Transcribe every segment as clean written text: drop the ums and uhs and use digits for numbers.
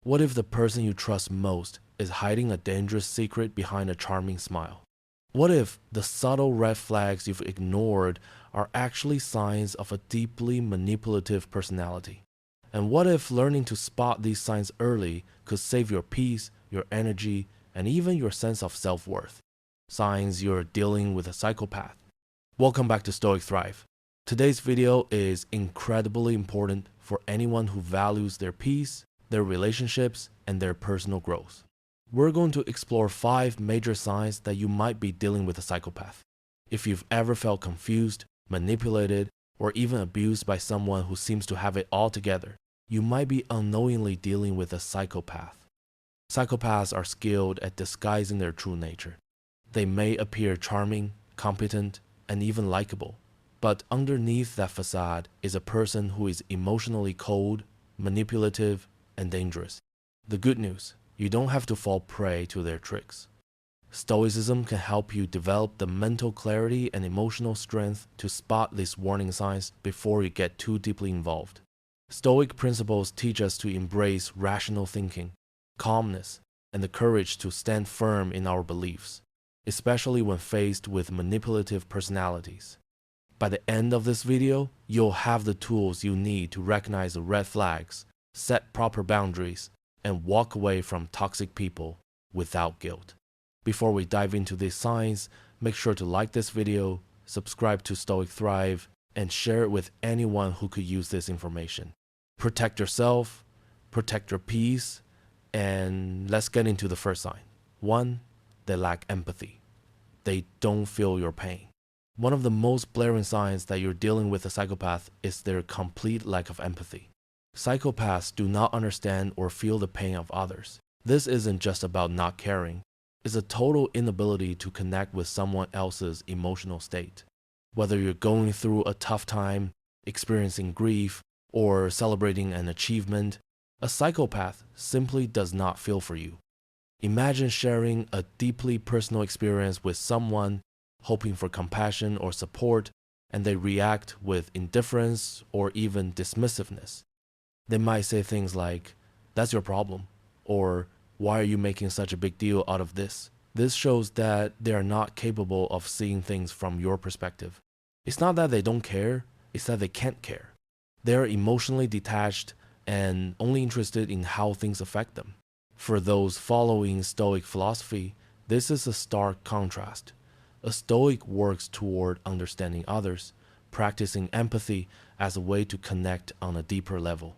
What if the person you trust most is hiding a dangerous secret behind a charming smile? What if the subtle red flags you've ignored are actually signs of a deeply manipulative personality? And what if learning to spot these signs early could save your peace, your energy, and even your sense of self-worth? Signs you're dealing with a psychopath. Welcome back to Stoic Thrive. Today's video is incredibly important for anyone who values their peace, their relationships, and their personal growth. We're going to explore 5 major signs that you might be dealing with a psychopath. If you've ever felt confused, manipulated, or even abused by someone who seems to have it all together, you might be unknowingly dealing with a psychopath. Psychopaths are skilled at disguising their true nature. They may appear charming, competent, and even likable, but underneath that facade is a person who is emotionally cold, manipulative, and dangerous. The good news, you don't have to fall prey to their tricks. Stoicism can help you develop the mental clarity and emotional strength to spot these warning signs before you get too deeply involved. Stoic principles teach us to embrace rational thinking, calmness, and the courage to stand firm in our beliefs, especially when faced with manipulative personalities. By the end of this video, you'll have the tools you need to recognize the red flags, set proper boundaries, and walk away from toxic people without guilt. Before we dive into these signs, make sure to like this video, subscribe to Stoic Thrive, and share it with anyone who could use this information. Protect yourself, protect your peace, and let's get into the first sign. 1. They lack empathy. They don't feel your pain. One of the most blaring signs that you're dealing with a psychopath is their complete lack of empathy. Psychopaths do not understand or feel the pain of others. This isn't just about not caring. It's a total inability to connect with someone else's emotional state. Whether you're going through a tough time, experiencing grief, or celebrating an achievement, a psychopath simply does not feel for you. Imagine sharing a deeply personal experience with someone, hoping for compassion or support, and they react with indifference or even dismissiveness. They might say things like, "That's your problem," or "Why are you making such a big deal out of this?" This shows that they are not capable of seeing things from your perspective. It's not that they don't care, it's that they can't care. They are emotionally detached and only interested in how things affect them. For those following Stoic philosophy, this is a stark contrast. A Stoic works toward understanding others, practicing empathy as a way to connect on a deeper level.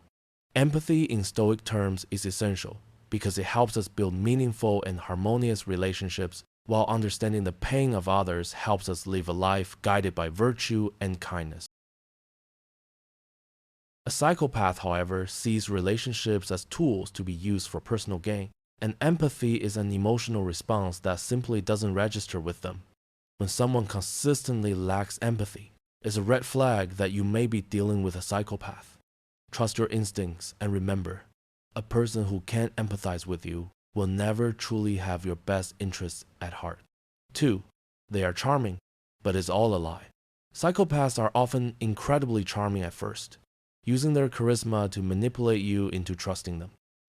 Empathy in Stoic terms is essential because it helps us build meaningful and harmonious relationships, while understanding the pain of others helps us live a life guided by virtue and kindness. A psychopath, however, sees relationships as tools to be used for personal gain, and empathy is an emotional response that simply doesn't register with them. When someone consistently lacks empathy, it's a red flag that you may be dealing with a psychopath. Trust your instincts and remember, a person who can't empathize with you will never truly have your best interests at heart. 2. They are charming, but it's all a lie. Psychopaths are often incredibly charming at first, using their charisma to manipulate you into trusting them.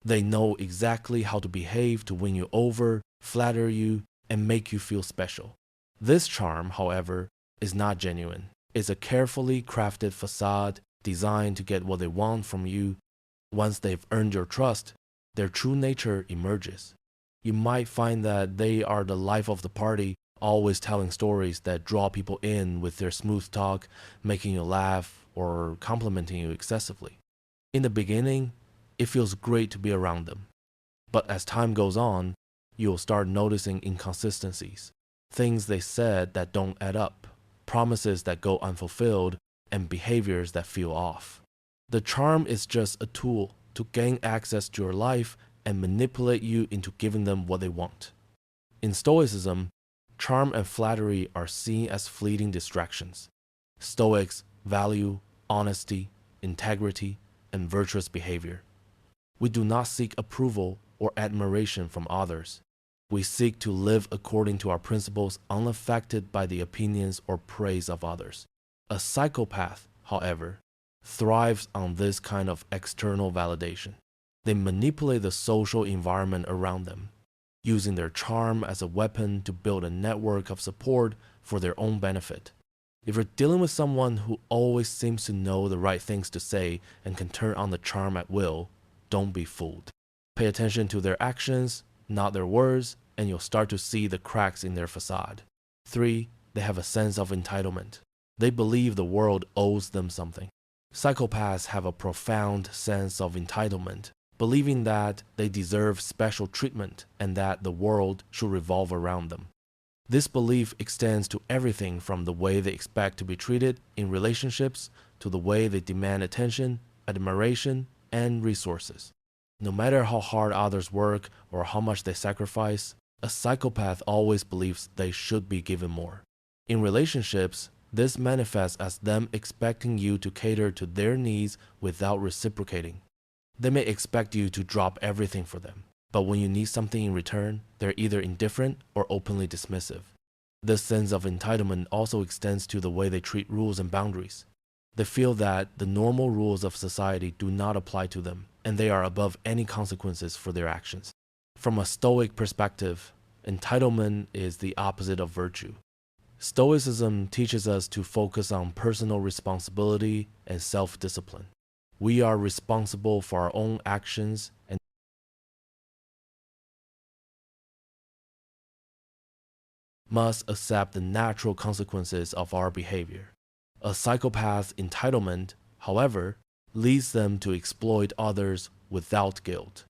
They know exactly how to behave to win you over, flatter you, and make you feel special. This charm, however, is not genuine. It's a carefully crafted facade designed to get what they want from you. Once they've earned your trust, their true nature emerges. You might find that they are the life of the party, always telling stories that draw people in with their smooth talk, making you laugh, or complimenting you excessively. In the beginning, it feels great to be around them. But as time goes on, you'll start noticing inconsistencies, things they said that don't add up, promises that go unfulfilled, and behaviors that feel off. The charm is just a tool to gain access to your life and manipulate you into giving them what they want. In Stoicism, charm and flattery are seen as fleeting distractions. Stoics value honesty, integrity, and virtuous behavior. We do not seek approval or admiration from others. We seek to live according to our principles, unaffected by the opinions or praise of others. A psychopath, however, thrives on this kind of external validation. They manipulate the social environment around them, using their charm as a weapon to build a network of support for their own benefit. If you're dealing with someone who always seems to know the right things to say and can turn on the charm at will, don't be fooled. Pay attention to their actions, not their words, and you'll start to see the cracks in their facade. 3. They have a sense of entitlement. They believe the world owes them something. Psychopaths have a profound sense of entitlement, believing that they deserve special treatment and that the world should revolve around them. This belief extends to everything from the way they expect to be treated in relationships to the way they demand attention, admiration, and resources. No matter how hard others work or how much they sacrifice, a psychopath always believes they should be given more. In relationships, this manifests as them expecting you to cater to their needs without reciprocating. They may expect you to drop everything for them, but when you need something in return, they're either indifferent or openly dismissive. This sense of entitlement also extends to the way they treat rules and boundaries. They feel that the normal rules of society do not apply to them, and they are above any consequences for their actions. From a Stoic perspective, entitlement is the opposite of virtue. Stoicism teaches us to focus on personal responsibility and self-discipline. We are responsible for our own actions and must accept the natural consequences of our behavior. A psychopath's entitlement, however, leads them to exploit others without guilt.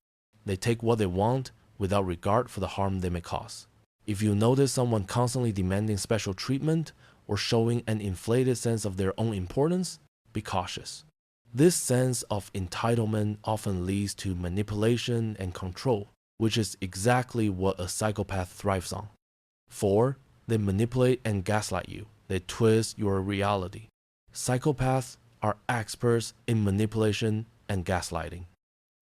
They take what they want without regard for the harm they may cause. If you notice someone constantly demanding special treatment or showing an inflated sense of their own importance, be cautious. This sense of entitlement often leads to manipulation and control, which is exactly what a psychopath thrives on. 4. They manipulate and gaslight you. They twist your reality. Psychopaths are experts in manipulation and gaslighting.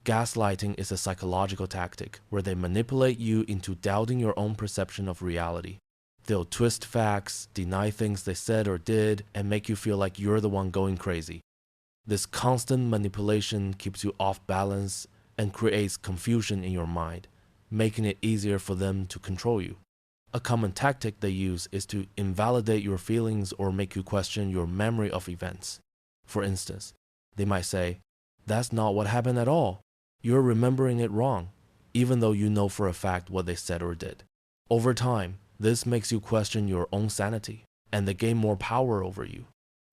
Gaslighting is a psychological tactic where they manipulate you into doubting your own perception of reality. They'll twist facts, deny things they said or did, and make you feel like you're the one going crazy. This constant manipulation keeps you off balance and creates confusion in your mind, making it easier for them to control you. A common tactic they use is to invalidate your feelings or make you question your memory of events. For instance, they might say, "That's not what happened at all. You're remembering it wrong," even though you know for a fact what they said or did. Over time, this makes you question your own sanity, and they gain more power over you.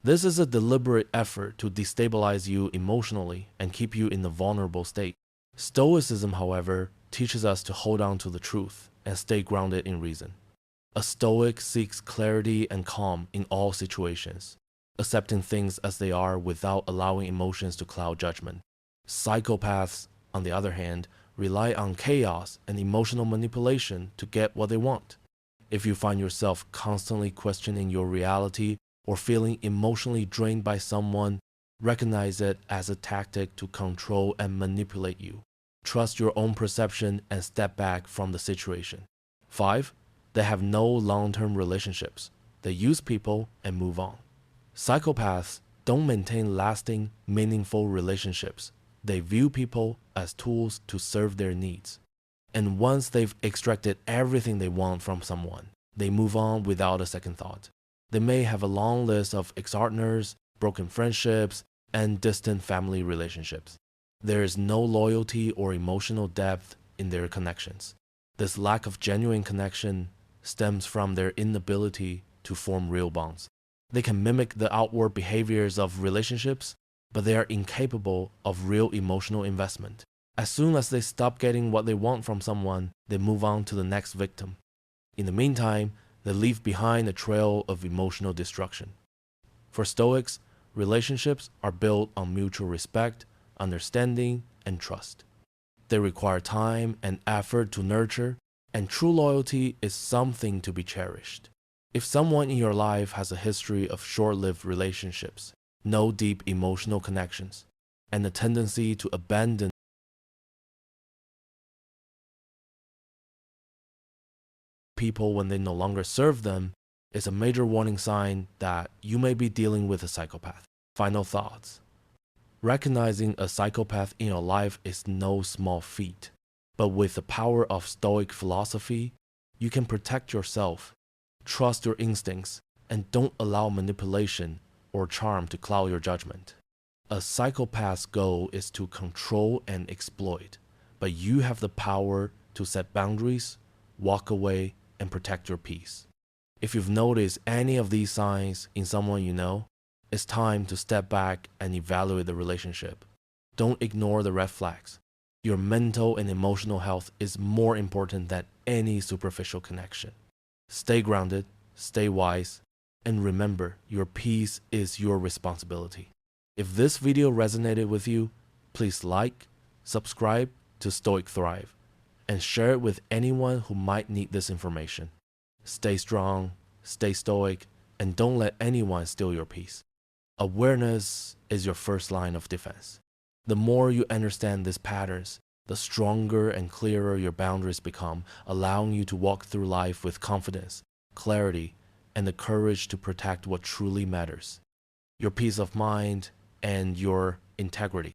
This is a deliberate effort to destabilize you emotionally and keep you in a vulnerable state. Stoicism, however, teaches us to hold on to the truth and stay grounded in reason. A Stoic seeks clarity and calm in all situations, accepting things as they are without allowing emotions to cloud judgment. Psychopaths, on the other hand, rely on chaos and emotional manipulation to get what they want. If you find yourself constantly questioning your reality or feeling emotionally drained by someone, recognize it as a tactic to control and manipulate you. Trust your own perception and step back from the situation. 5. They have no long-term relationships. They use people and move on. Psychopaths don't maintain lasting, meaningful relationships. They view people as tools to serve their needs. And once they've extracted everything they want from someone, they move on without a second thought. They may have a long list of ex-partners, broken friendships, and distant family relationships. There is no loyalty or emotional depth in their connections. This lack of genuine connection stems from their inability to form real bonds. They can mimic the outward behaviors of relationships, but they are incapable of real emotional investment. As soon as they stop getting what they want from someone, they move on to the next victim. In the meantime, they leave behind a trail of emotional destruction. For Stoics, relationships are built on mutual respect, understanding, and trust. They require time and effort to nurture, and true loyalty is something to be cherished. If someone in your life has a history of short-lived relationships, no deep emotional connections, and a tendency to abandon people when they no longer serve them, is a major warning sign that you may be dealing with a psychopath. Final thoughts. Recognizing a psychopath in your life is no small feat, but with the power of Stoic philosophy, you can protect yourself, trust your instincts, and don't allow manipulation or charm to cloud your judgment. A psychopath's goal is to control and exploit, but you have the power to set boundaries, walk away, and protect your peace. If you've noticed any of these signs in someone you know, it's time to step back and evaluate the relationship. Don't ignore the red flags. Your mental and emotional health is more important than any superficial connection. Stay grounded, stay wise, and remember, your peace is your responsibility. If this video resonated with you, please like, subscribe to Stoic Thrive, and share it with anyone who might need this information. Stay strong, stay stoic, and don't let anyone steal your peace. Awareness is your first line of defense. The more you understand these patterns, the stronger and clearer your boundaries become, allowing you to walk through life with confidence, clarity, and the courage to protect what truly matters: your peace of mind and your integrity.